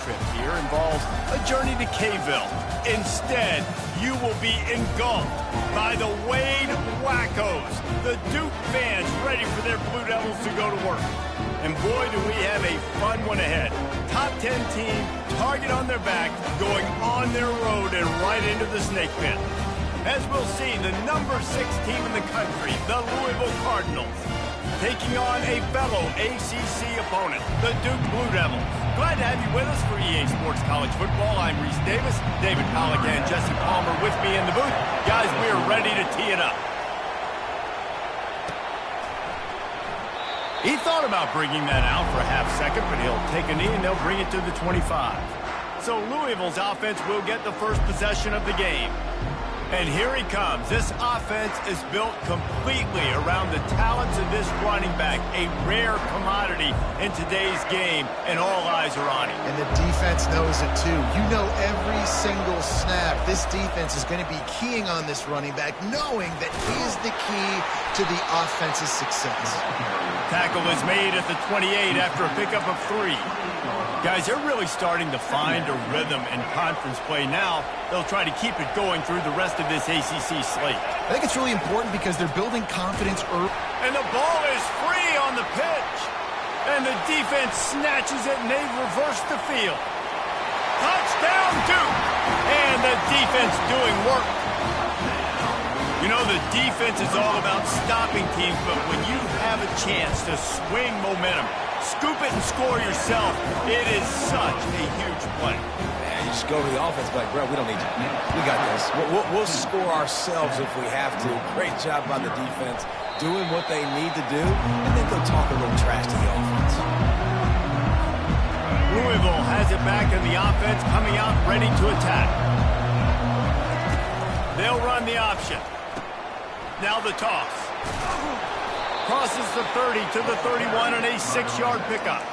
trip here involves a journey to Kayville. Instead, you will be engulfed by the Wade Wackos, the Duke fans ready for their Blue Devils to go to work. And boy, do we have a fun one ahead. Top 10 team, target on their back, going on their road and right into the snake pit. As we'll see, the number 6 team in the country, the Louisville Cardinals, taking on a fellow ACC opponent, the Duke Blue Devils. Glad to have you with us for EA Sports College Football. I'm Reese Davis, David Pollack and Jesse Palmer with me in the booth. Guys, we are ready to tee it up. He thought about bringing that out for a half second, but he'll take a knee and they'll bring it to the 25. So Louisville's offense will get the first possession of the game. And here he comes. This offense is built completely around the talents of this running back, a rare commodity in today's game, and all eyes are on him. And the defense knows it too. You know every single snap, this defense is going to be keying on this running back, knowing that he is the key to the offense's success. Tackle is made at the 28 after a pickup of 3. Guys, they're really starting to find a rhythm in conference play now. They'll try to keep it going through the rest of this ACC slate. I think it's really important because they're building confidence early. And the ball is free on the pitch. And the defense snatches it and they reverse the field. Touchdown Duke! And the defense doing work. You know, the defense is all about stopping teams, but when you have a chance to swing momentum, scoop it and score yourself, it is such a huge play. Man, you just go to the offense like, bro, we don't need you. We got this. We'll score ourselves if we have to. Great job by the defense doing what they need to do, and then go talk a little trash to the offense. Louisville has it back in the offense, coming out ready to attack. They'll run the option. Now the toss. Crosses the 30 to the 31 and a 6-yard pickup.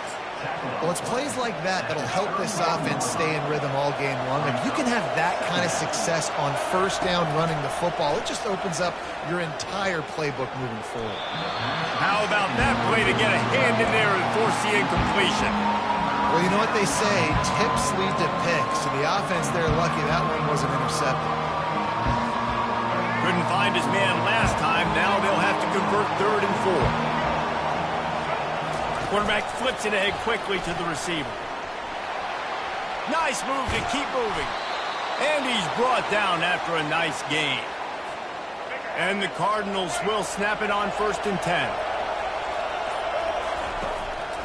Well, it's plays like that that'll help this offense stay in rhythm all game long. If you can have that kind of success on first down running the football, it just opens up your entire playbook moving forward. How about that play to get a hand in there and force the incompletion? Well, you know what they say, tips lead to picks. So the offense, they're lucky that one wasn't intercepted. Couldn't find his man last time. Now they'll have to convert 3rd and 4. Quarterback flips it ahead quickly to the receiver. Nice move to keep moving. And he's brought down after a nice gain. And the Cardinals will snap it on 1st and 10.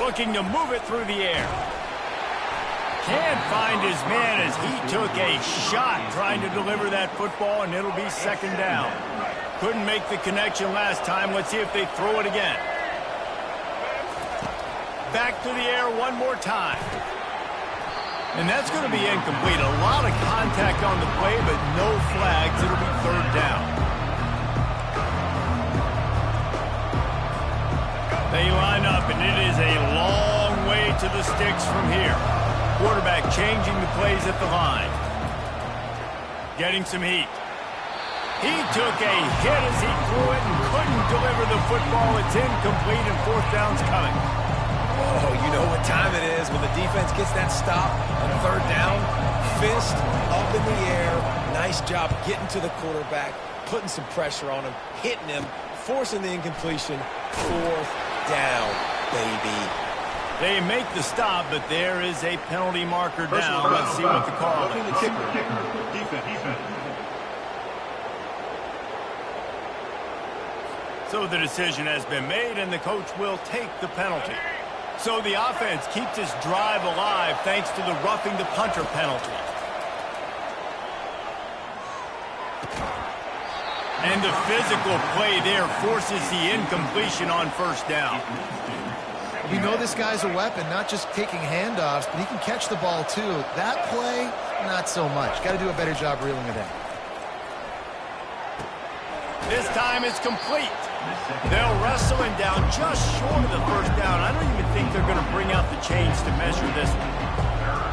Looking to move it through the air. Can't find his man as he took a shot trying to deliver that football, and it'll be 2nd down. Couldn't make the connection last time. Let's see if they throw it again. Back to the air one more time. And that's going to be incomplete. A lot of contact on the play, but no flags. It'll be 3rd down. They line up, and it is a long way to the sticks from here. Quarterback changing the plays at the line. Getting some heat. He took a hit as he threw it and couldn't deliver the football. It's incomplete and 4th down's coming. Oh, you know what time it is when the defense gets that stop on 3rd down. Fist up in the air. Nice job getting to the quarterback, putting some pressure on him, hitting him, forcing the incompletion. 4th down, baby. They make the stop, but there is a penalty marker down. Let's see what the call is. Defense. So the decision has been made, and the coach will take the penalty. So the offense keeps this drive alive thanks to the roughing the punter penalty. And the physical play there forces the incompletion on 1st down. You know this guy's a weapon, not just taking handoffs, but he can catch the ball too. That play, not so much. Got to do a better job reeling it in. This time it's complete. They'll wrestle him down just short of the 1st down. I don't even think they're going to bring out the chains to measure this one.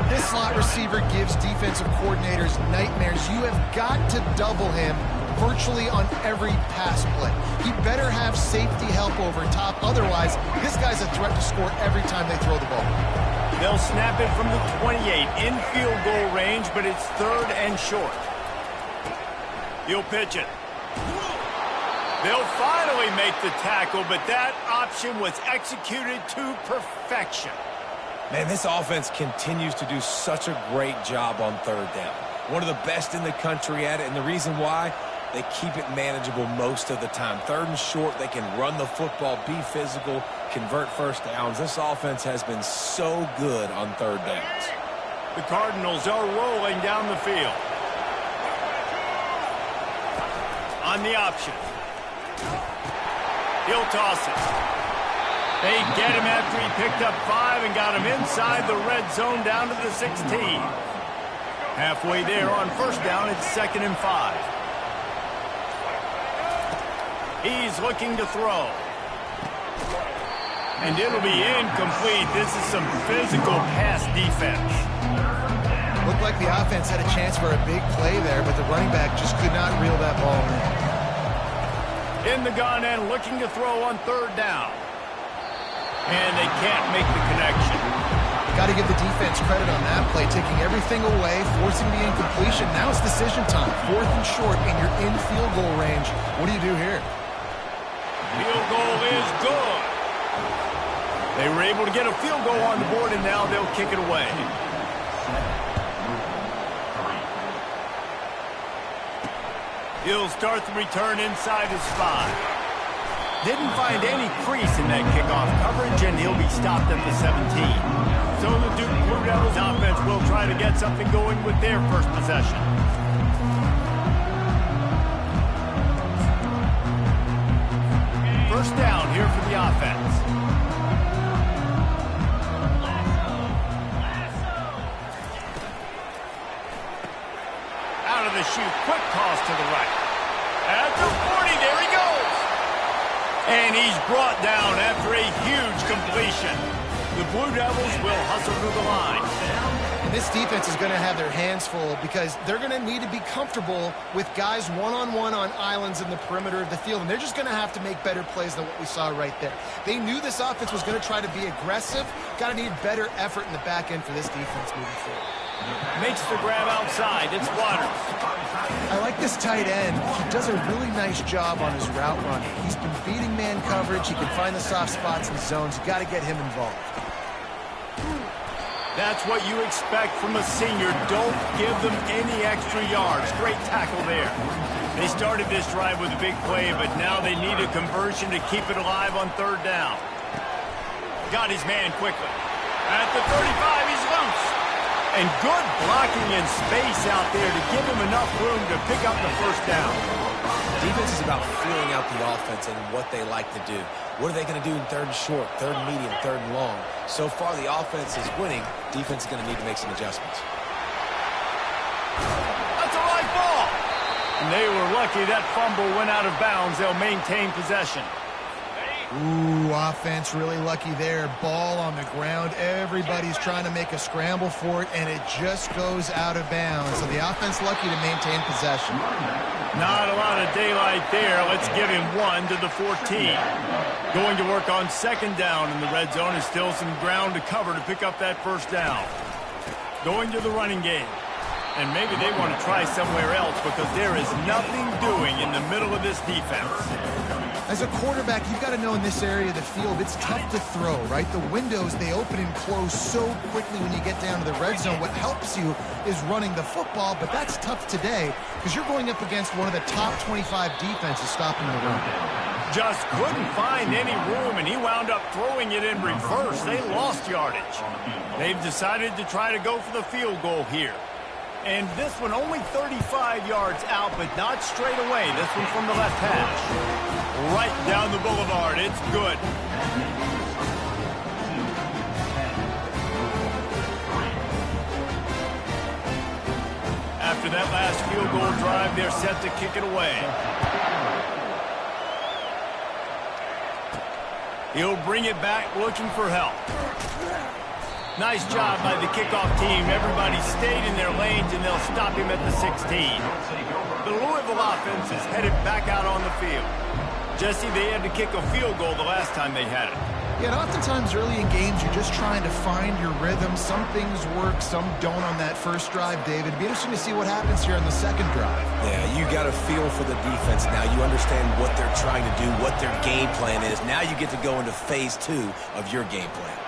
This slot receiver gives defensive coordinators nightmares. You have got to double him virtually on every pass play. He better have safety help over top. Otherwise, this guy's a threat to score every time they throw the ball. They'll snap it from the 28 in field goal range, but it's 3rd and short. He'll pitch it. They'll finally make the tackle, but that option was executed to perfection. Man, this offense continues to do such a great job on 3rd down. One of the best in the country at it, and the reason why, they keep it manageable most of the time. 3rd and short, they can run the football, be physical, convert first downs. This offense has been so good on 3rd downs. The Cardinals are rolling down the field. On the option. He'll toss it. They get him after he picked up 5 and got him inside the red zone down to the 16. Halfway there on 1st down, it's 2nd and 5. He's looking to throw. And it'll be incomplete. This is some physical pass defense. Looked like the offense had a chance for a big play there, but the running back just could not reel that ball in. In the gun and looking to throw on 3rd down. And they can't make the connection. Got to give the defense credit on that play, taking everything away, forcing the incompletion. Now it's decision time. 4th and short, and you're in field goal range. What do you do here? Field goal is good. They were able to get a field goal on the board, and now they'll kick it away. He'll start the return inside his 5. Didn't find any crease in that kickoff coverage, and he'll be stopped at the 17. So the Duke Blue Devils offense will try to get something going with their first possession. First down here for the offense. Out of the chute, quick toss to the right. At the 40, there he goes. And he's brought down after a huge completion. The Blue Devils will hustle to the line. And this defense is going to have their hands full because they're going to need to be comfortable with guys one-on-one on islands in the perimeter of the field. And they're just going to have to make better plays than what we saw right there. They knew this offense was going to try to be aggressive. Got to need better effort in the back end for this defense moving forward. Makes the grab outside. It's Waters. I like this tight end. He does a really nice job on his route running. He's been beating man coverage. He can find the soft spots in zones. You got to get him involved. That's what you expect from a senior. Don't give them any extra yards. Great tackle there. They started this drive with a big play, but now they need a conversion to keep it alive on 3rd down. Got his man quickly. At the 35, he's loose. And good blocking in space out there to give him enough room to pick up the 1st down. Defense is about feeling out the offense and what they like to do. What are they going to do in 3rd and short, 3rd and medium, 3rd and long? So far, the offense is winning. Defense is going to need to make some adjustments. That's a right ball. And they were lucky that fumble went out of bounds. They'll maintain possession. Ooh, offense really lucky there. Ball on the ground. Everybody's trying to make a scramble for it, and it just goes out of bounds. So the offense lucky to maintain possession. Not a lot of daylight there. Let's give him 1 to the 14. Going to work on 2nd down in the red zone. Is still some ground to cover to pick up that 1st down. Going to the running game. And maybe they want to try somewhere else because there is nothing doing in the middle of this defense. As a quarterback, you've got to know in this area of the field, it's tough to throw, right? The windows, they open and close so quickly when you get down to the red zone. What helps you is running the football, but that's tough today because you're going up against one of the top 25 defenses stopping the run. Just couldn't find any room, and he wound up throwing it in reverse. They lost yardage. They've decided to try to go for the field goal here. And this one only 35 yards out, but not straight away. This one from the left hash. Right down the boulevard. It's good. After that last field goal drive, they're set to kick it away. He'll bring it back looking for help. Nice job by the kickoff team. Everybody stayed in their lanes, and they'll stop him at the 16. The Louisville offense is headed back out on the field. Jesse, they had to kick a field goal the last time they had it. Yeah, and oftentimes early in games, you're just trying to find your rhythm. Some things work, some don't on that first drive, David. It'd be interesting to see what happens here on the second drive. Yeah, you got a feel for the defense now. You understand what they're trying to do, what their game plan is. Now you get to go into phase 2 of your game plan.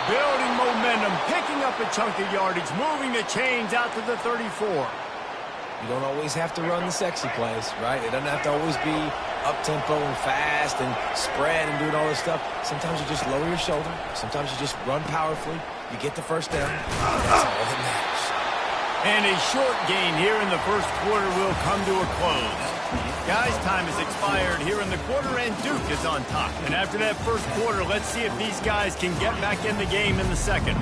Building momentum, picking up a chunk of yardage, moving the chains out to the 34. You don't always have to run the sexy plays, right? It doesn't have to always be up-tempo and fast and spread and doing all this stuff. Sometimes you just lower your shoulder. Sometimes you just run powerfully. You get the first down. That's all that matters. And a short gain here in the first quarter will come to a close. Guys, time has expired here in the quarter, and Duke is on top. And after that first quarter, let's see if these guys can get back in the game in the second.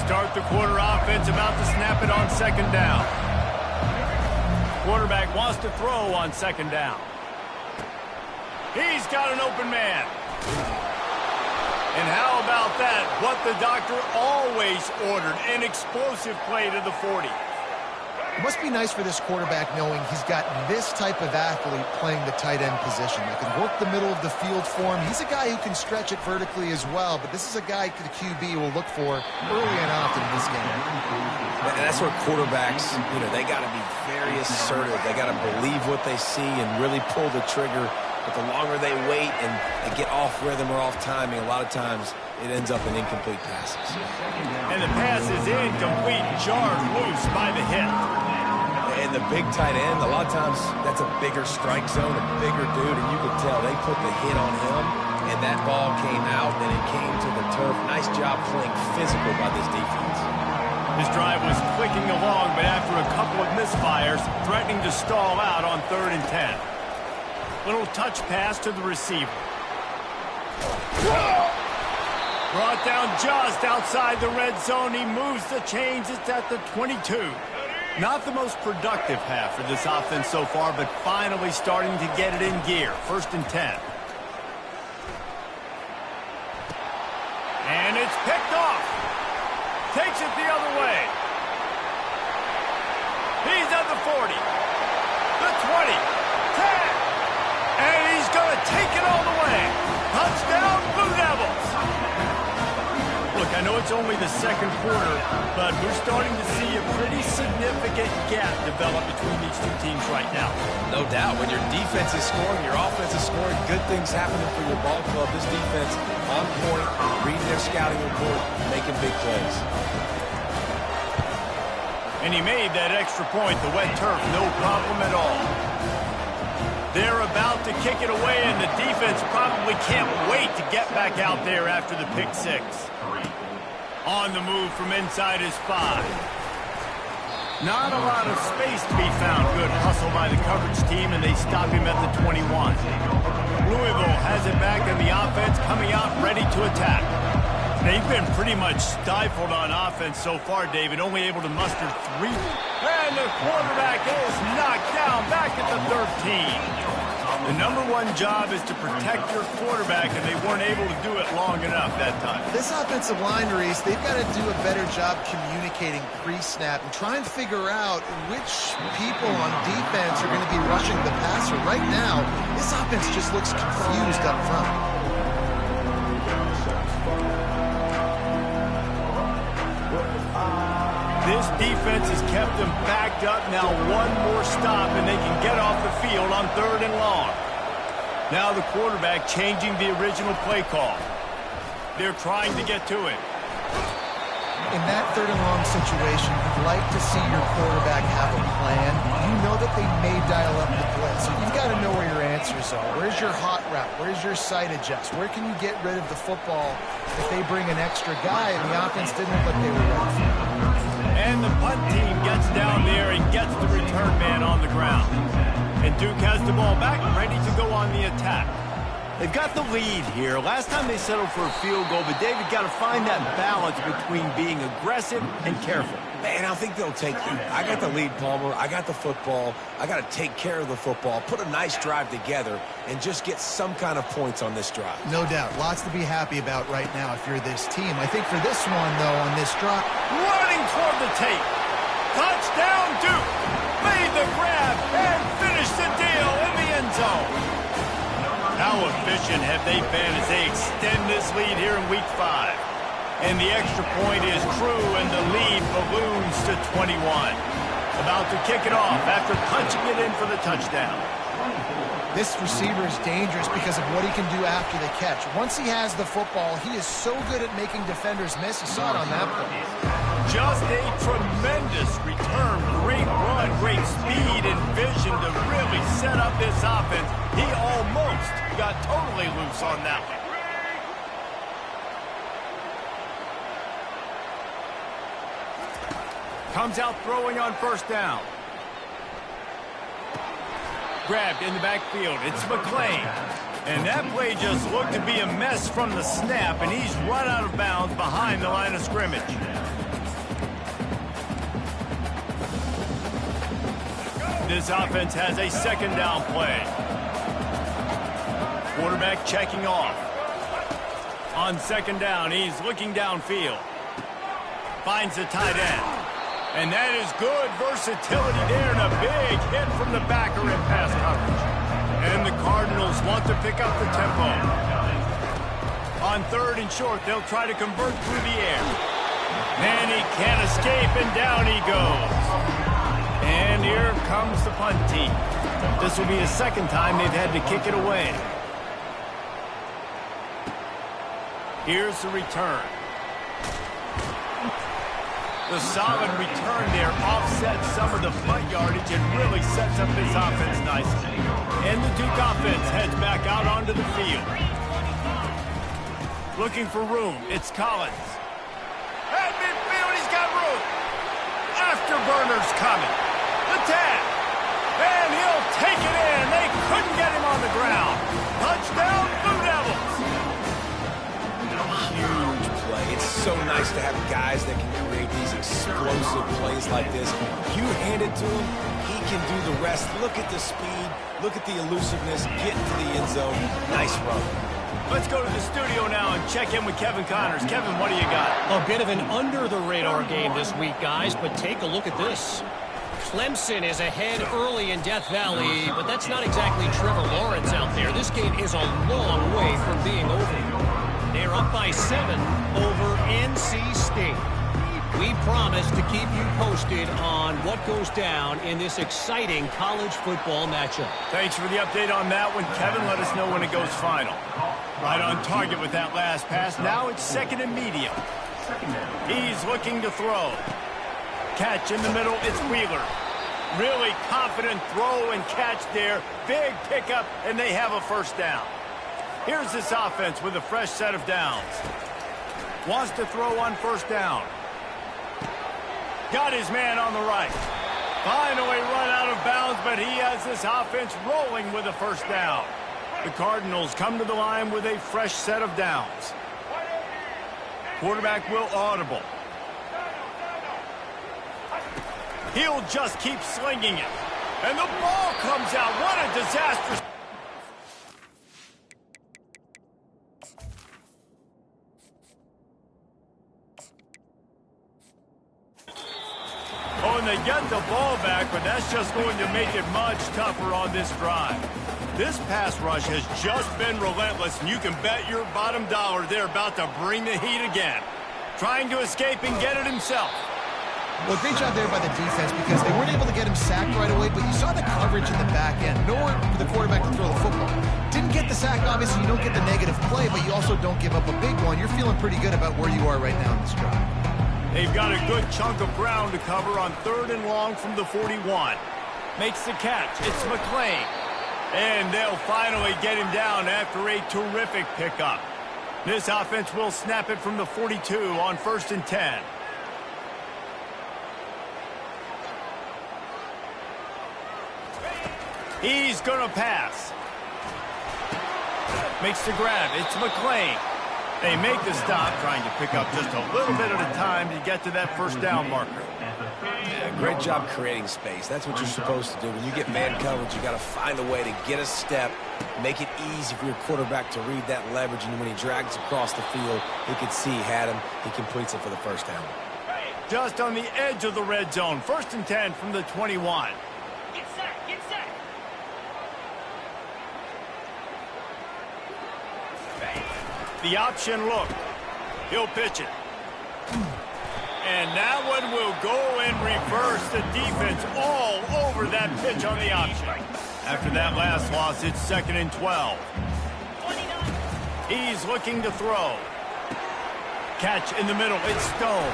Start the quarter offense, about to snap it on second down. Quarterback wants to throw on second down. He's got an open man. And how about that? What the doctor always ordered, an explosive play to the 40. It must be nice for this quarterback knowing he's got this type of athlete playing the tight end position that can work the middle of the field for him. He's a guy who can stretch it vertically as well, but this is a guy the QB will look for early and often in this game. And that's where quarterbacks, they got to be very assertive. They got to believe what they see and really pull the trigger. But the longer they wait and they get off rhythm or off timing, a lot of times it ends up in incomplete passes. And the pass is incomplete, jarred loose by the hit. And the big tight end, a lot of times that's a bigger strike zone, a bigger dude, and you can tell they put the hit on him, and that ball came out, and it came to the turf. Nice job playing physical by this defense. This drive was clicking along, but after a couple of misfires, threatening to stall out on 3rd and 10. Little touch pass to the receiver. Brought down just outside the red zone. He moves the chains. It's at the 22. Not the most productive half for this offense so far, but finally starting to get it in gear. 1st and 10. And it's picked off. Takes it the other way. He's at the 40. The 20. 10. And he's going to take it all the way. Touchdown, Blue Devils. Look, I know it's only the second quarter, but we're starting to see a pretty significant gap develop between these two teams right now. No doubt. When your defense is scoring, your offense is scoring, good things happening for your ball club. This defense on point, reading their scouting report, making big plays. And he made that extra point, the wet turf, no problem at all. They're about to kick it away, and the defense probably can't wait to get back out there after the pick six. On the move from inside his 5. Not a lot of space to be found. Good hustle by the coverage team, and they stop him at the 21. Louisville has it back, and the offense coming out ready to attack. They've been pretty much stifled on offense so far, David, only able to muster 3. And the quarterback is knocked down back at the 13. The #1 job is to protect your quarterback, and they weren't able to do it long enough that time. This offensive line, Reese, they've got to do a better job communicating pre-snap and try and figure out which people on defense are going to be rushing the passer. Right now, this offense just looks confused up front. This defense has kept them backed up. Now one more stop, and they can get off the field on 3rd and long. Now the quarterback changing the original play call. They're trying to get to it. In that 3rd and long situation, you'd like to see your quarterback have a plan. You know that they may dial up the blitz. So you've got to know where your answers are. Where's your hot route? Where's your sight adjust? Where can you get rid of the football if they bring an extra guy and the offense didn't look like they were ready for it? And the punt team gets down there and gets the return man on the ground. And Duke has the ball back, ready to go on the attack. They've got the lead here. Last time they settled for a field goal, but David got to find that balance between being aggressive and careful. Man, I think they'll take it. I got the lead, Palmer. I got the football. I got to take care of the football, put a nice drive together, and just get some kind of points on this drive. No doubt. Lots to be happy about right now if you're this team. I think for this one, though, on this drive, running toward the tape. Touchdown, Duke! Made the grab and finished the deal in the end zone. How efficient have they been as they extend this lead here in Week 5? And the extra point is true, and the lead balloons to 21. About to kick it off after punching it in for the touchdown. This receiver is dangerous because of what he can do after the catch. Once he has the football, he is so good at making defenders miss. You saw it on that play. Just a tremendous return. Great run, great speed and vision to really set up this offense. He almost got totally loose on that one. Comes out throwing on first down. Grabbed in the backfield. It's McClain. And that play just looked to be a mess from the snap, and he's run out of bounds behind the line of scrimmage. This offense has a second down play. Quarterback checking off. On second down, he's looking downfield. Finds the tight end. And that is good versatility there, and a big hit from the backer in pass coverage. And the Cardinals want to pick up the tempo. On third and short, they'll try to convert through the air. And he can't escape, and down he goes. And here comes the punt team. This will be the second time they've had to kick it away. Here's the return. The solid return there offsets some of the punt yardage and really sets up this offense nicely. And the Duke offense heads back out onto the field. Looking for room. It's Collins. At midfield, he's got room. Afterburner's coming. The tag. And he'll take it in. They couldn't get him on the ground. Touchdown, Blue Devils. Huge play. It's so nice to have guys that can create these explosive plays like this. You hand it to him, he can do the rest. Look at the speed. Look at the elusiveness. Get into the end zone. Nice run. Let's go to the studio now and check in with Kevin Connors. Kevin, what do you got? A bit of an under-the-radar game this week, guys, but take a look at this. Clemson is ahead early in Death Valley, but that's not exactly Trevor Lawrence out there. This game is a long way from being over. They're up by 7 over NC State. We promise to keep you posted on what goes down in this exciting college football matchup. Thanks for the update on that one, Kevin. Let us know when it goes final. Right on target with that last pass. Now it's second and medium. He's looking to throw. Catch in the middle. It's Wheeler. Really confident throw and catch there. Big pickup, and they have a first down. Here's this offense with a fresh set of downs. Wants to throw on first down. Got his man on the right. Finally run out of bounds, but he has this offense rolling with a first down. The Cardinals come to the line with a fresh set of downs. Quarterback will audible. He'll just keep slinging it. And the ball comes out. What a disastrous... Oh, and they get the ball back, but that's just going to make it much tougher on this drive. This pass rush has just been relentless, and you can bet your bottom dollar they're about to bring the heat again. Trying to escape and get it himself. Well, great job there by the defense because they weren't able to get him sacked right away, but you saw the coverage in the back end. Nowhere for the quarterback to throw the football. Didn't get the sack, obviously you don't get the negative play, but you also don't give up a big one. You're feeling pretty good about where you are right now in this drive. They've got a good chunk of ground to cover on third and long from the 41. Makes the catch. It's McClain. And they'll finally get him down after a terrific pickup. This offense will snap it from the 42 on 1st and 10. He's going to pass. Makes the grab. It's McClain. They make the stop, trying to pick up just a little bit at a time to get to that first down marker. Yeah, great job creating space. That's what you're supposed to do. When you get man coverage, you got to find a way to get a step, make it easy for your quarterback to read that leverage, and when he drags across the field, he could see he had him. He completes it for the first down. Just on the edge of the red zone. 1st and 10 from the 21. Get set, get set. The option look. He'll pitch it. And that one will go in reverse. The defense all over that pitch on the option. After that last loss, it's 2nd and 12. 29. He's looking to throw. Catch in the middle. It's Stone.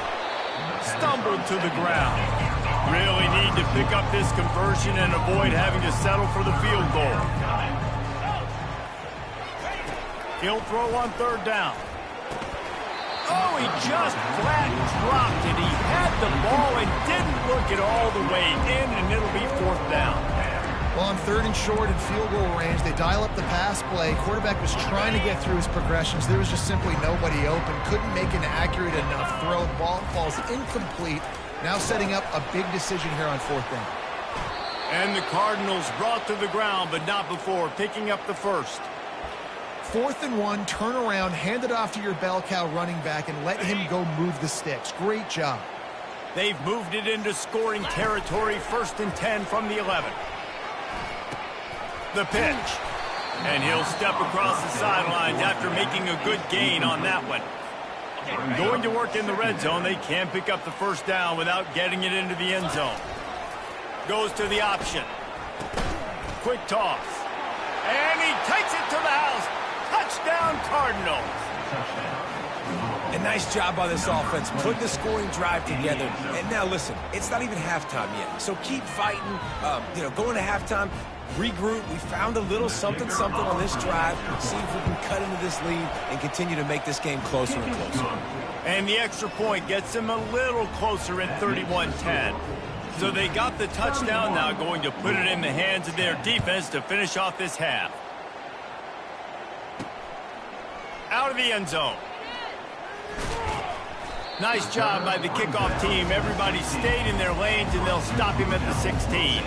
Stumbled to the ground. Really need to pick up this conversion and avoid having to settle for the field goal. He'll throw on 3rd down. Oh, he just flat dropped it. He had the ball and didn't look it all the way in, and it'll be 4th down. Well, on 3rd and short and field goal range, they dial up the pass play. Quarterback was trying to get through his progressions. There was just simply nobody open. Couldn't make an accurate enough throw. The ball falls incomplete. Now setting up a big decision here on 4th down. And the Cardinals brought to the ground, but not before picking up the 1st. 4th and 1, turn around, hand it off to your bell cow running back, and let him go move the sticks. Great job. They've moved it into scoring territory. 1st and 10 from the 11. The pitch. And he'll step across the sidelines after making a good gain on that one. Going to work in the red zone. They can't pick up the 1st down without getting it into the end zone. Goes to the option. Quick toss. And he takes it to the house. Touchdown, Cardinals. A nice job by this offense, putting the scoring drive together. And now, listen, it's not even halftime yet. So keep fighting, going to halftime, regroup. We found a little something on this drive. See if we can cut into this lead and continue to make this game closer and closer. And the extra point gets them a little closer at 31-10. So they got the touchdown, now going to put it in the hands of their defense to finish off this half. Out of the end zone. Nice job by the kickoff team. Everybody stayed in their lanes, and they'll stop him at the 16.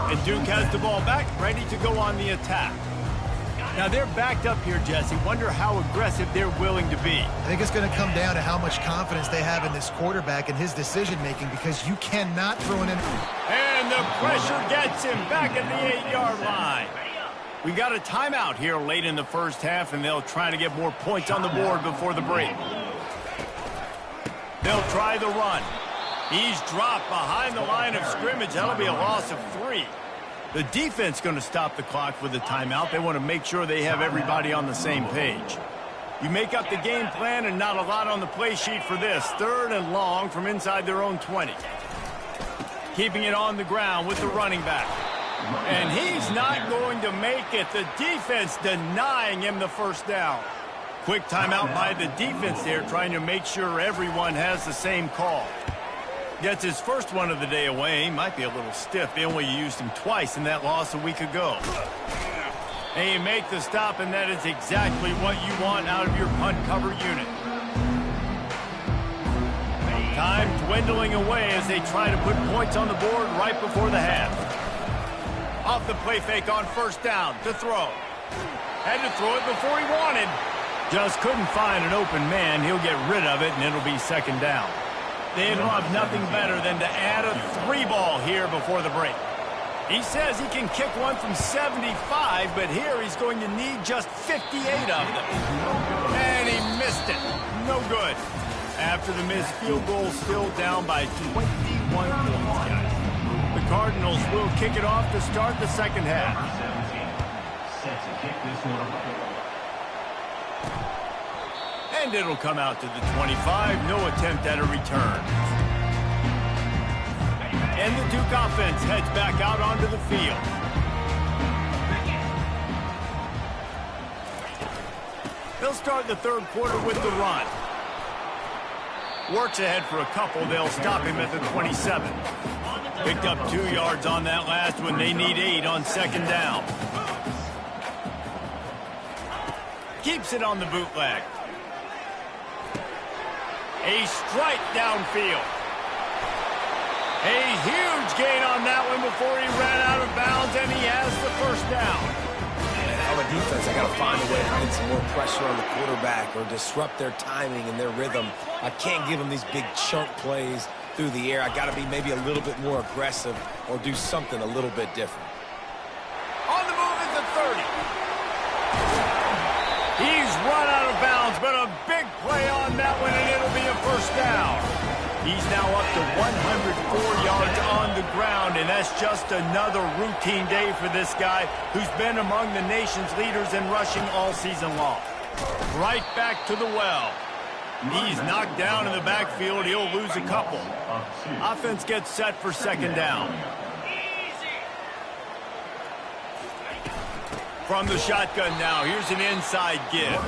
And Duke has the ball back, ready to go on the attack. Now they're backed up here, Jesse. Wonder how aggressive they're willing to be. I think it's going to come down to how much confidence they have in this quarterback and his decision-making, because you cannot throw an... And the pressure gets him back at the 8-yard line. We got a timeout here late in the 1st half, and they'll try to get more points on the board before the break. They'll try the run. He's dropped behind the line of scrimmage. That'll be a loss of 3. The defense going to stop the clock with a timeout. They want to make sure they have everybody on the same page. You make up the game plan, and not a lot on the play sheet for this. 3rd and long from inside their own 20. Keeping it on the ground with the running back. And he's not going to make it. The defense denying him the 1st down. Quick timeout by the defense there, trying to make sure everyone has the same call. Gets his 1st one of the day away. He might be a little stiff. They only used him twice in that loss a week ago. And you make the stop, and that is exactly what you want out of your punt cover unit. Time dwindling away as they try to put points on the board right before the half. Off the play fake on 1st down to throw. Had to throw it before he wanted. Just couldn't find an open man. He'll get rid of it, and it'll be 2nd down. They'd love nothing better than to add a 3-ball here before the break. He says he can kick one from 75, but here he's going to need just 58 of them. And he missed it. No good. After the missed field goal, still down by 21 points, guys. The Cardinals will kick it off to start the 2nd half. Set to kick this one. And it'll come out to the 25. No attempt at a return. And the Duke offense heads back out onto the field. They'll start the 3rd quarter with the run. Works ahead for a couple. They'll stop him at the 27. Picked up 2 yards on that last one. They need 8 on 2nd down. Keeps it on the bootleg. A strike downfield. A huge gain on that one before he ran out of bounds, and he has the 1st down. From a defense, I got to find a way to get some more pressure on the quarterback or disrupt their timing and their rhythm. I can't give them these big chunk plays through the air. I got to be maybe a little bit more aggressive or do something a little bit different. On the move at the 30. He's run out of bounds, but a big play on that one, and it'll be a first down. He's now up to 104 yards on the ground, and that's just another routine day for this guy who's been among the nation's leaders in rushing all season long. Right back to the well. He's knocked down in the backfield. He'll lose a couple. Offense gets set for second down. From the shotgun now, here's an inside give.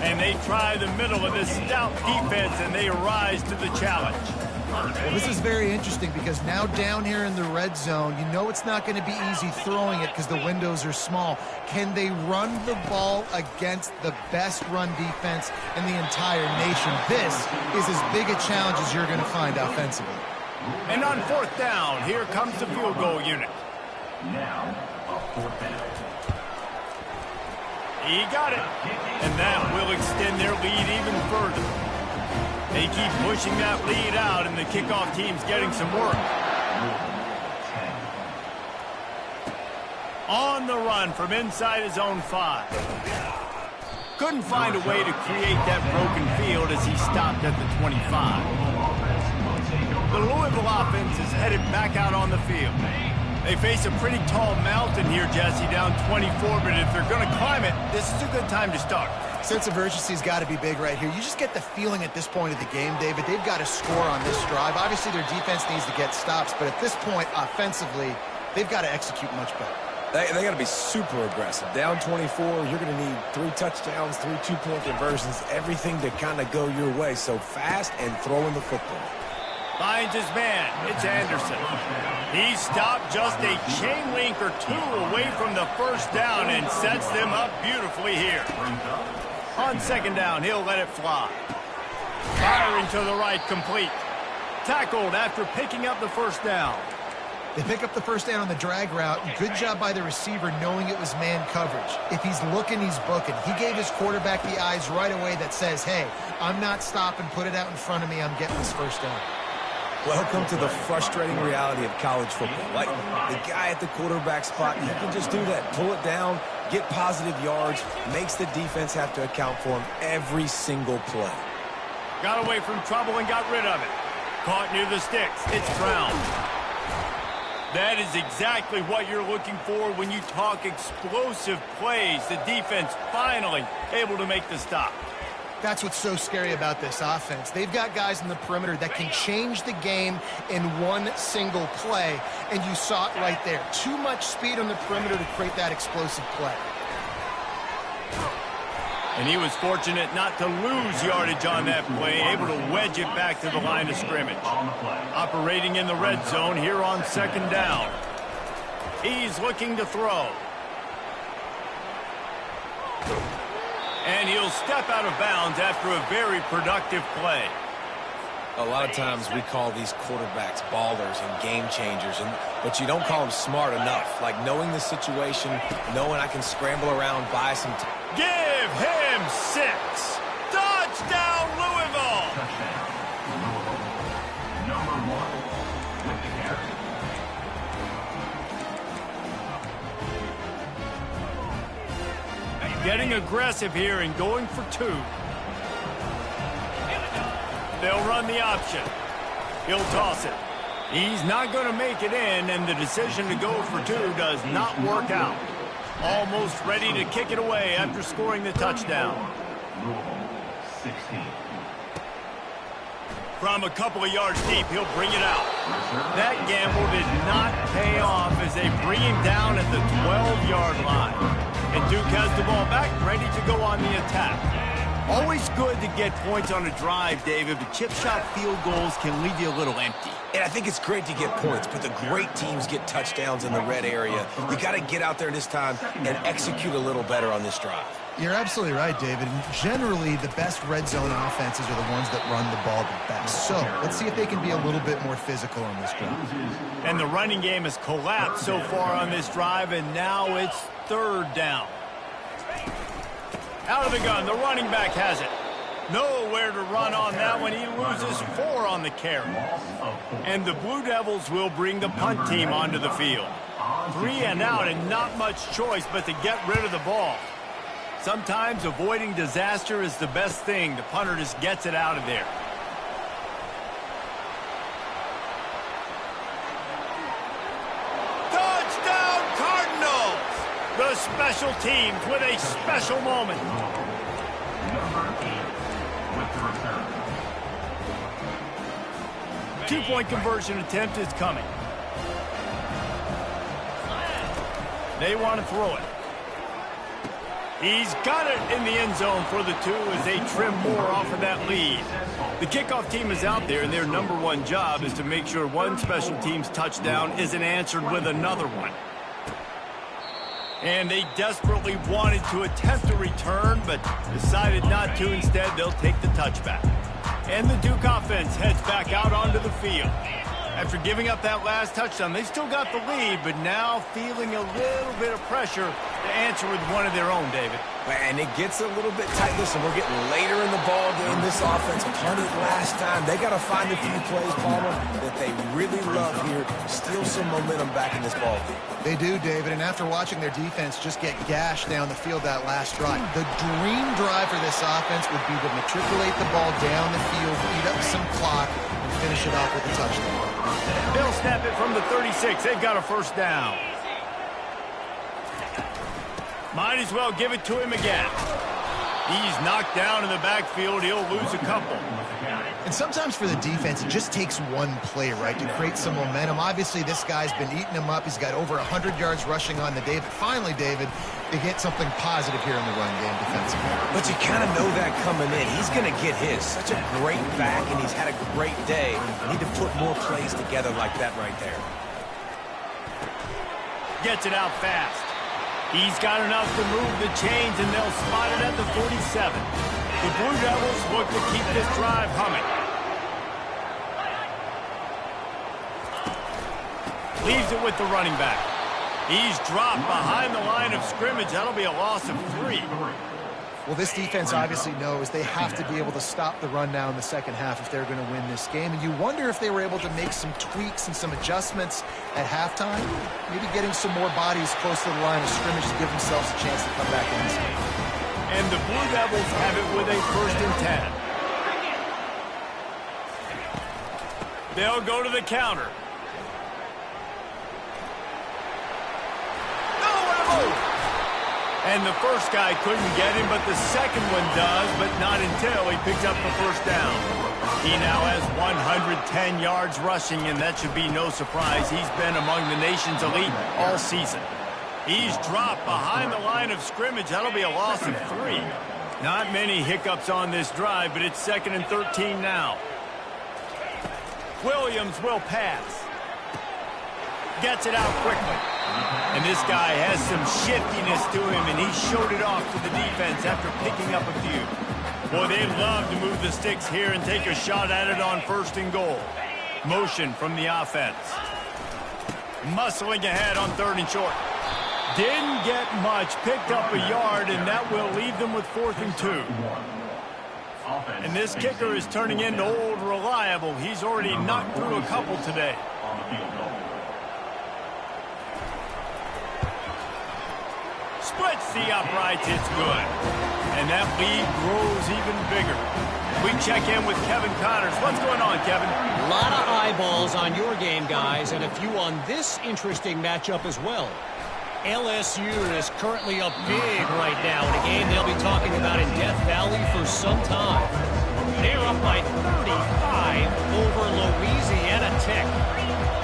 And they try the middle of this stout defense, and they rise to the challenge. Well, this is very interesting because now down here in the red zone, you know it's not going to be easy throwing it because the windows are small. Can they run the ball against the best run defense in the entire nation? This is as big a challenge as you're going to find offensively. And on fourth down, here comes the field goal unit. Now, a fourth down. He got it. And that will extend their lead even further. They keep pushing that lead out, and the kickoff team's getting some work. On the run from inside his own 5. Couldn't find a way to create that broken field as he stopped at the 25. The Louisville offense is headed back out on the field. They face a pretty tall mountain here, Jesse, down 24, but if they're going to climb it, this is a good time to start. Sense of urgency's got to be big right here. You just get the feeling at this point of the game, David, they've got to score on this drive. Obviously, their defense needs to get stops, but at this point, offensively, they've got to execute much better. They got to be super aggressive. Down 24, you're going to need 3 touchdowns, 3 two-point conversions, everything to kind of go your way. So fast and throwing the football. Finds his man. It's Anderson. He stopped just a chain link or 2 away from the first down and sets them up beautifully here. On second down, he'll let it fly. Firing to the right, complete. Tackled after picking up the first down. They pick up the first down on the drag route. Good job by the receiver knowing it was man coverage. If he's looking, he's booking. He gave his quarterback the eyes right away that says, hey, I'm not stopping, put it out in front of me, I'm getting this first down. Welcome to the frustrating reality of college football. Like, the guy at the quarterback spot, he can just do that. Pull it down, get positive yards, makes the defense have to account for him every single play. Got away from trouble and got rid of it. Caught near the sticks. It's Brown. That is exactly what you're looking for when you talk explosive plays. The defense finally able to make the stop. That's what's so scary about this offense. They've got guys in the perimeter that can change the game in one single play, and you saw it right there. Too much speed on the perimeter to create that explosive play. And he was fortunate not to lose yardage on that play, able to wedge it back to the line of scrimmage. Operating in the red zone here on second down. He's looking to throw. And he'll step out of bounds after a very productive play. A lot of times we call these quarterbacks ballers and game changers, but you don't call them smart enough. Like knowing the situation, knowing I can scramble around, buy some time. Give him 6. Touchdown, Louisville! Number 1 with the carry. Getting aggressive here and going for 2. They'll run the option. He'll toss it. He's not going to make it in, and the decision to go for 2 does not work out. Almost ready to kick it away after scoring the touchdown. Louisville, 16. From a couple of yards deep, he'll bring it out. That gamble did not pay off as they bring him down at the 12-yard line. And Duke has the ball back, ready to go on the attack. Always good to get points on a drive, David, but chip shot field goals can leave you a little empty. And I think it's great to get points, but the great teams get touchdowns in the red area. You got to get out there this time and execute a little better on this drive. You're absolutely right, David. And generally, the best red zone offenses are the ones that run the ball the best. So let's see if they can be a little bit more physical on this drive. And the running game has collapsed so far on this drive, and now it's third down. Out of the gun, the running back has it. Nowhere to run on that one. He loses 4 on the carry. And the Blue Devils will bring the punt team onto the field. 3 and out and not much choice but to get rid of the ball. Sometimes avoiding disaster is the best thing. The punter just gets it out of there. Touchdown Cardinals! The special teams with a special moment. Number 8 with the return. 2-point conversion attempt is coming. They want to throw it. He's got it in the end zone for the 2 as they trim more off of that lead. The kickoff team is out there, and their number 1 job is to make sure one special team's touchdown isn't answered with another one. And they desperately wanted to attempt a return, but decided not to. Instead, they'll take the touchback. And the Duke offense heads back out onto the field. After giving up that last touchdown, they still got the lead, but now feeling a little bit of pressure to answer with one of their own, David. And it gets a little bit tight. Listen, we're getting later in the ball game. This offense punted last time. They got to find a few plays, Palmer, that they really love here. Steal some momentum back in this ball game. They do, David, and after watching their defense just get gashed down the field that last drive, the dream drive for this offense would be to matriculate the ball down the field, eat up some clock, and finish it off with a touchdown. They'll snap it from the 36. They've got a first down. Might as well give it to him again. He's knocked down in the backfield. He'll lose a couple. And sometimes for the defense, it just takes one play, right, to create some momentum. Obviously, this guy's been eating him up. He's got over 100 yards rushing on the day. But finally, David, they get something positive here in the run game defensively. But you kind of know that coming in. He's going to get his. Such a great back, and he's had a great day. Need to put more plays together like that right there. Gets it out fast. He's got enough to move the chains, and they'll spot it at the 47. The Blue Devils look to keep this drive humming. Leaves it with the running back. He's dropped behind the line of scrimmage. That'll be a loss of 3. Well, this defense obviously knows they have to be able to stop the run now in the second half if they're going to win this game. And you wonder if they were able to make some tweaks and some adjustments at halftime, maybe getting some more bodies close to the line of scrimmage to give themselves a chance to come back in this game. And the Blue Devils have it with a 1st and 10. They'll go to the counter. Nowhere to move. And the first guy couldn't get him, but the second one does, but not until he picks up the first down. He now has 110 yards rushing, and that should be no surprise. He's been among the nation's elite all season. He's dropped behind the line of scrimmage. That'll be a loss of 3. Not many hiccups on this drive, but it's 2nd and 13 now. Williams will pass. Gets it out quickly. And this guy has some shiftiness to him, and he showed it off to the defense after picking up a few. Boy, they love to move the sticks here and take a shot at it on 1st and goal. Motion from the offense. Muscling ahead on 3rd and short. Didn't get much, picked up a yard, and that will leave them with 4th and 2. And this kicker is turning into old reliable. He's already knocked through a couple today. Splits the uprights, it's good. And that lead grows even bigger. We check in with Kevin Connors. What's going on, Kevin? A lot of eyeballs on your game, guys, and a few on this interesting matchup as well. LSU is currently up big right now in a game they'll be talking about in Death Valley for some time. They're up by 35 over Louisiana Tech.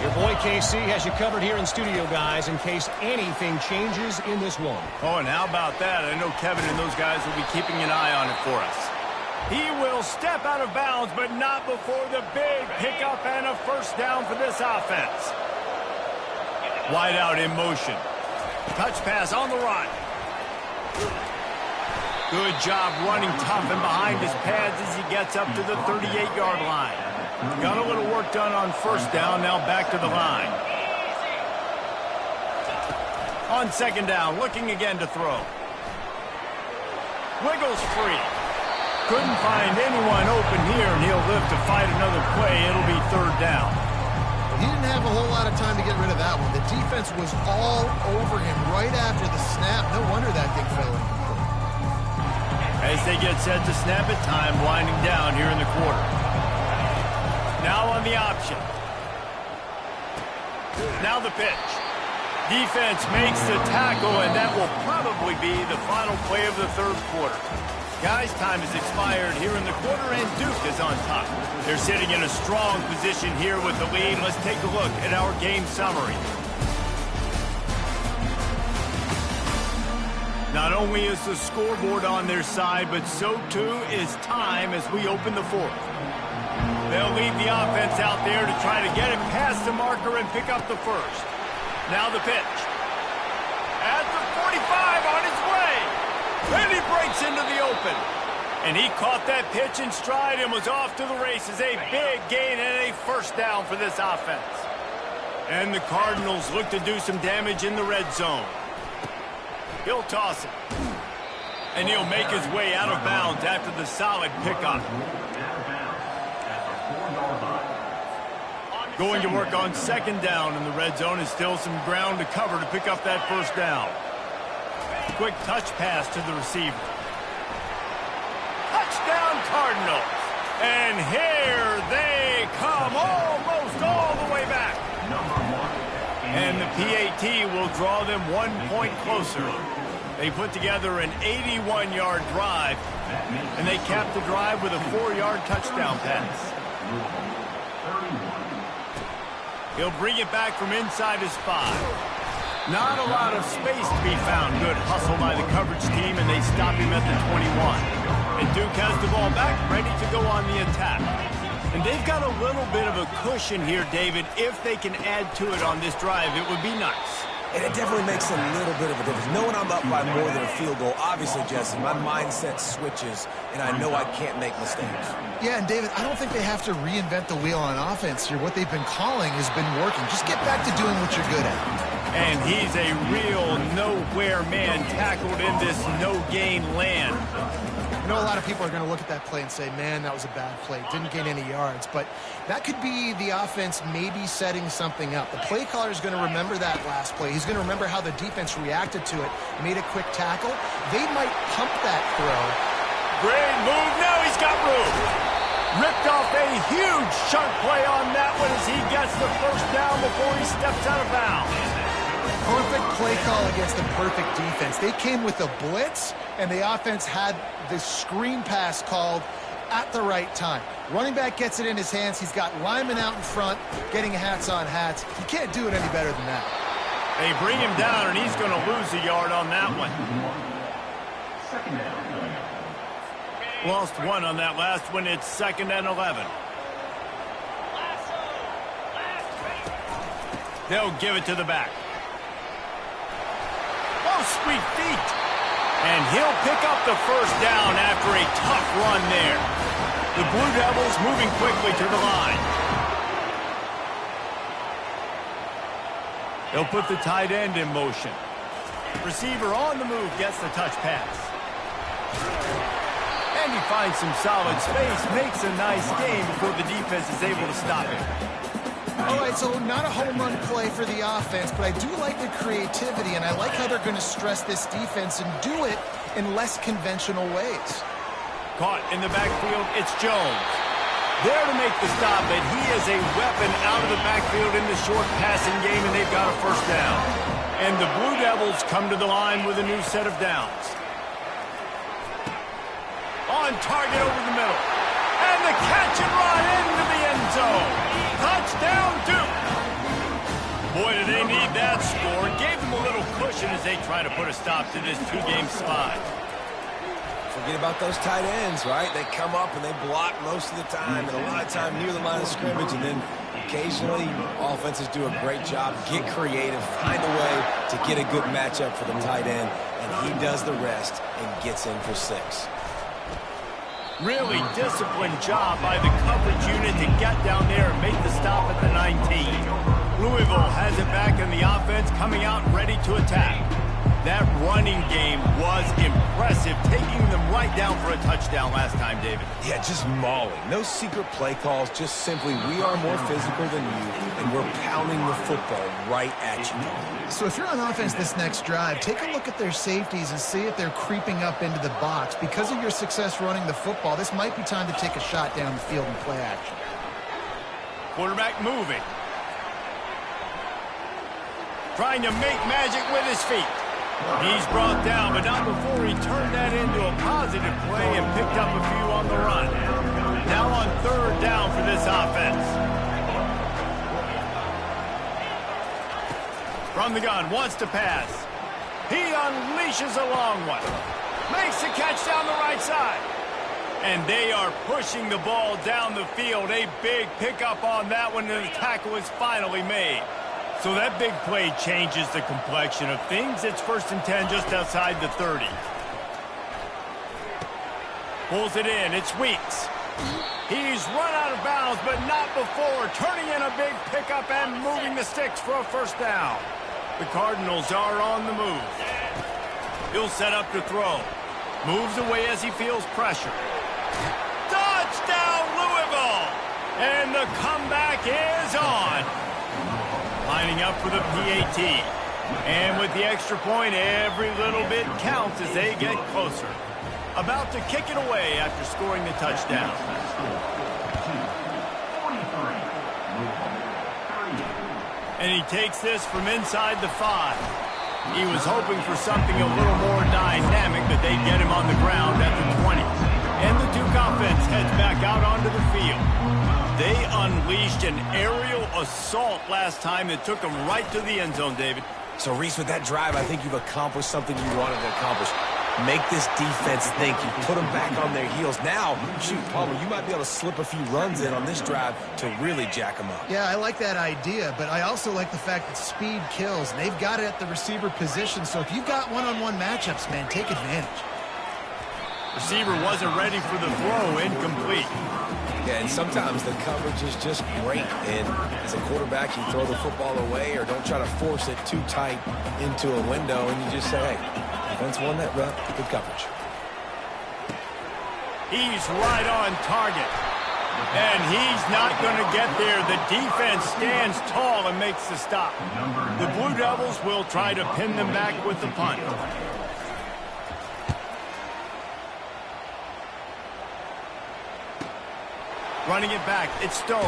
Your boy KC has you covered here in studio, guys, in case anything changes in this one. Oh, and how about that? I know Kevin and those guys will be keeping an eye on it for us. He will step out of bounds, but not before the big pickup and a first down for this offense. Wide out in motion. Touch pass on the run. Good job running tough and behind his pads as he gets up to the 38-yard line. Got a little work done on first down, now back to the line. On 2nd down, looking again to throw. Wiggles free. Couldn't find anyone open here, and he'll live to fight another play. It'll be third down. He didn't have a whole lot of time to get rid of that one. The defense was all over him right after the snap. No wonder that thing fell incomplete. As they get set to snap it, time winding down here in the quarter. Now on the option. Now the pitch. Defense makes the tackle, and that will probably be the final play of the third quarter. Guys, time has expired here in the quarter, and Duke is on top. They're sitting in a strong position here with the lead. Let's take a look at our game summary. Not only is the scoreboard on their side, but so too is time as we open the fourth. They'll lead the offense out there to try to get it past the marker and pick up the first. Now the pitch. At the 45 on his way. And he breaks into the open. And he caught that pitch in stride and was off to the races. A big gain and a first down for this offense. And the Cardinals look to do some damage in the red zone. He'll toss it. And he'll make his way out of bounds after the solid pickup. Going to work on second down in the red zone is still some ground to cover to pick up that first down. Quick touch pass to the receiver. Touchdown Cardinals. And here they come almost all the way back. And the PAT will draw them 1 point closer. They put together an 81-yard drive, and they capped the drive with a 4-yard touchdown pass. He'll bring it back from inside his 5. Not a lot of space to be found. Good hustle by the coverage team, and they stop him at the 21. And Duke has the ball back, ready to go on the attack. And they've got a little bit of a cushion here, David. If they can add to it on this drive, it would be nice. And it definitely makes a little bit of a difference. Knowing I'm up by more than a field goal, obviously, Jesse, my mindset switches, and I know I can't make mistakes. Yeah, and David, I don't think they have to reinvent the wheel on offense here. What they've been calling has been working. Just get back to doing what you're good at. And he's a real nowhere man tackled in this no-gain land. I know a lot of people are going to look at that play and say, man, that was a bad play. Didn't gain any yards. But that could be the offense maybe setting something up. The play caller is going to remember that last play. He's going to remember how the defense reacted to it, made a quick tackle. They might pump that throw. Great move. Now he's got room. Ripped off a huge chunk play on that one as he gets the first down before he steps out of bounds. Perfect play call against the perfect defense. They came with a blitz, and the offense had the screen pass called at the right time. Running back gets it in his hands. He's got linemen out in front getting hats on hats. You can't do it any better than that. They bring him down, and he's going to lose a yard on that one. Lost one on that last one. It's 2nd and 11. They'll give it to the back. Oh, sweet feet. And he'll pick up the first down after a tough run there. The Blue Devils moving quickly to the line. They'll put the tight end in motion. Receiver on the move gets the touch pass. And he finds some solid space, makes a nice game before the defense is able to stop him. All right, so not a home run play for the offense, but I do like the creativity, and I like how they're going to stress this defense and do it in less conventional ways. Caught in the backfield, it's Jones. There to make the stop, but he is a weapon out of the backfield in the short passing game, and they've got a first down. And the Blue Devils come to the line with a new set of downs. On target over the middle. And the catch and run into the end zone. Touchdown, Duke. Boy, do they need that score. Gave them a little cushion as they try to put a stop to this two-game slide. Forget about those tight ends, right? They come up and they block most of the time, and a lot of time near the line of scrimmage, and then occasionally offenses do a great job, get creative, find a way to get a good matchup for the tight end, and he does the rest and gets in for 6. Really disciplined job by the coverage unit to get down there and make the stop at the 19. Louisville has it back in the offense, coming out ready to attack. That running game was impressive, taking them right down for a touchdown last time, David. Yeah, just mauling. No secret play calls, just simply we are more physical than you, and we're pounding the football right at you. So if you're on offense this next drive, take a look at their safeties and see if they're creeping up into the box. Because of your success running the football, this might be time to take a shot down the field and play action. Quarterback moving. Trying to make magic with his feet. He's brought down, but not before he turned that into a positive play and picked up a few on the run. Now on third down for this offense. From the gun, wants to pass. He unleashes a long one. Makes the catch down the right side. And they are pushing the ball down the field. A big pickup on that one, and the tackle is finally made. So that big play changes the complexion of things. It's 1st and 10 just outside the 30. Pulls it in. It's Weeks. He's run out of bounds, but not before turning in a big pickup and moving the sticks for a first down. The Cardinals are on the move. He'll set up to throw. Moves away as he feels pressure. Touchdown, Louisville! And the comeback is on. Lining up for the PAT. And with the extra point, every little bit counts as they get closer. About to kick it away after scoring the touchdown. And he takes this from inside the 5. He was hoping for something a little more dynamic, but they get him on the ground at the 20. And the Duke offense heads back out onto the field. They unleashed an aerial assault last time that took them right to the end zone, David. So, Reese, with that drive, I think you've accomplished something you wanted to accomplish. Make this defense think. You put them back on their heels. Now, shoot, Palmer, you might be able to slip a few runs in on this drive to really jack them up. Yeah, I like that idea, but I also like the fact that speed kills. They've got it at the receiver position, so if you've got one-on-one matchups, man, take advantage. Receiver wasn't ready for the throw, incomplete. Yeah, and sometimes the coverage is just great. And as a quarterback, you throw the football away or don't try to force it too tight into a window, and you just say, hey, defense won that rep, good coverage. He's right on target. And he's not going to get there. The defense stands tall and makes the stop. The Blue Devils will try to pin them back with the punt. Running it back, it's Stone.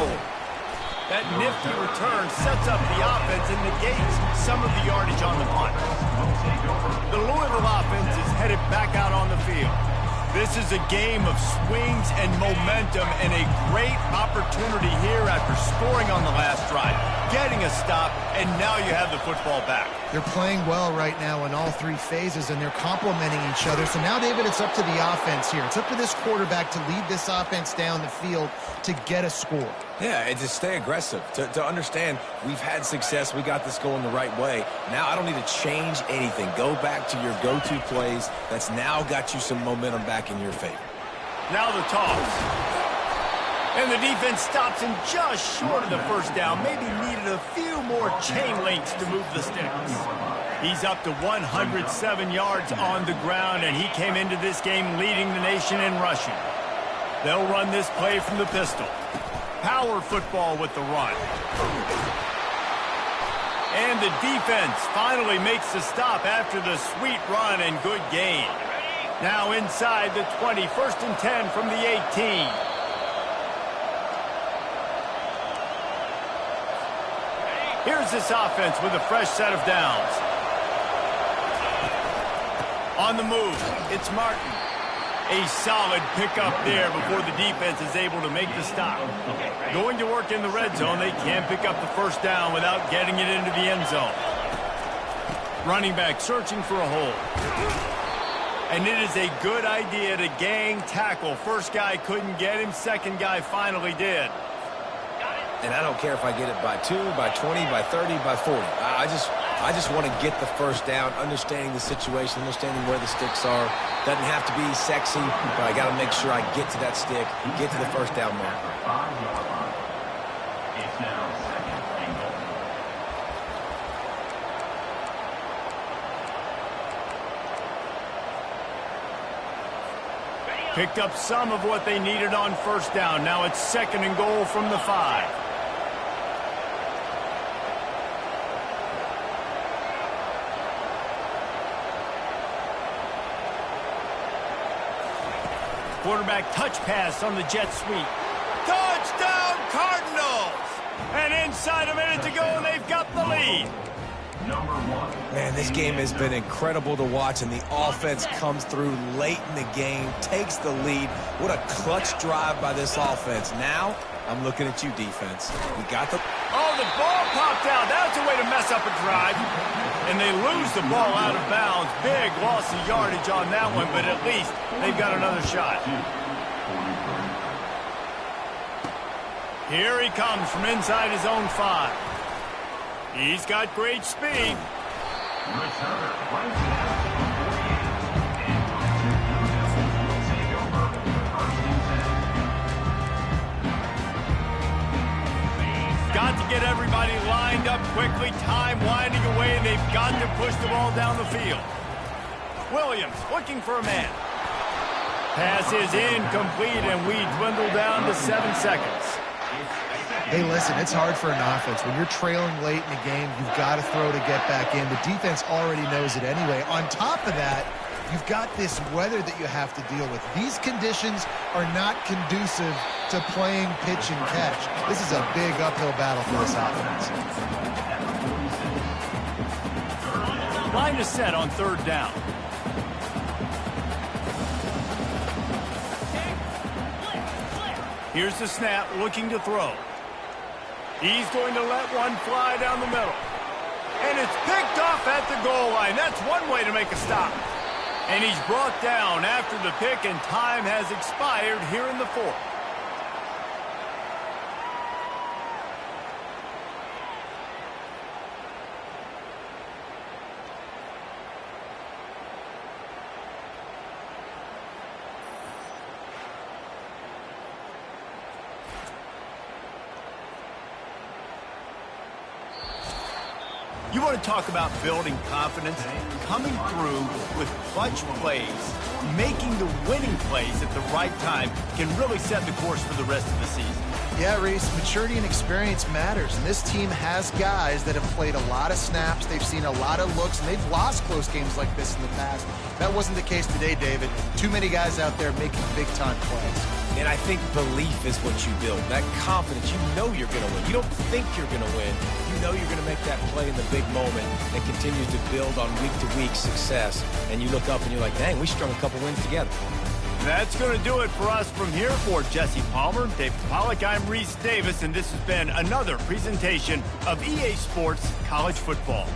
That nifty return sets up the offense and negates some of the yardage on the punt. The Louisville offense is headed back out on the field. This is a game of swings and momentum and a great opportunity here after scoring on the last drive, getting a stop, and now you have the football back. They're playing well right now in all 3 phases, and they're complementing each other. So now, David, it's up to the offense here. It's up to this quarterback to lead this offense down the field to get a score. Yeah, and to stay aggressive, to understand we've had success, we got this going the right way. Now I don't need to change anything. Go back to your go-to plays. That's now got you some momentum back in your favor. Now the toss. And the defense stops him just short of the first down. Maybe needed a few more chain links to move the sticks. He's up to 107 yards on the ground, and he came into this game leading the nation in rushing. They'll run this play from the pistol. Power football with the run. And the defense finally makes the stop after the sweet run and good gain. Now inside the 20, 1st and 10 from the 18. Here's this offense with a fresh set of downs. On the move, it's Martin. A solid pickup there before the defense is able to make the stop. Going to work in the red zone, they can pick up the first down without getting it into the end zone. Running back searching for a hole. And it is a good idea to gang tackle. First guy couldn't get him, second guy finally did. And I don't care if I get it by 2, by 20, by 30, by 40. I just want to get the first down, understanding the situation, understanding where the sticks are. Doesn't have to be sexy, but I got to make sure I get to that stick, get to the first down mark. It's now 2nd and goal. Picked up some of what they needed on first down. Now it's 2nd and goal from the 5. Quarterback touch pass on the jet sweep. Touchdown Cardinals! And inside a minute to go, and they've got the lead. Man, this game has been incredible to watch, and the offense comes through late in the game, takes the lead. What a clutch drive by this offense. Now, I'm looking at you, defense. We got the... Oh, the ball popped out. That's a way to mess up a drive. And they lose the ball out of bounds. Big loss of yardage on that one, but at least they've got another shot. Here he comes from inside his own 5. He's got great speed. Got to get everybody lined up quickly. Time winding away, and they've got to push the ball down the field. Williams looking for a man. Pass is incomplete, and we dwindle down to 7 seconds. Hey, listen, it's hard for an offense. When you're trailing late in the game, you've got to throw to get back in. The defense already knows it anyway. On top of that, you've got this weather that you have to deal with. These conditions are not conducive to playing pitch and catch. This is a big uphill battle for this offense. Line is set on 3rd down. Here's the snap, looking to throw. He's going to let one fly down the middle. And it's picked off at the goal line. That's one way to make a stop. And he's brought down after the pick, and time has expired here in the 4th. You want to talk about building confidence? Coming through with clutch plays, making the winning plays at the right time can really set the course for the rest of the season. Yeah, Reese, maturity and experience matters, and this team has guys that have played a lot of snaps, they've seen a lot of looks, and they've lost close games like this in the past. That wasn't the case today, David. Too many guys out there making big-time plays. And I think belief is what you build. That confidence, you know you're going to win. You don't think you're going to win. You know you're going to make that play in the big moment that continues to build on week-to-week success. And you look up and you're like, dang, we strung a couple wins together. That's going to do it for us from here. For Jesse Palmer, Dave Pollock, I'm Reese Davis, and this has been another presentation of EA Sports College Football.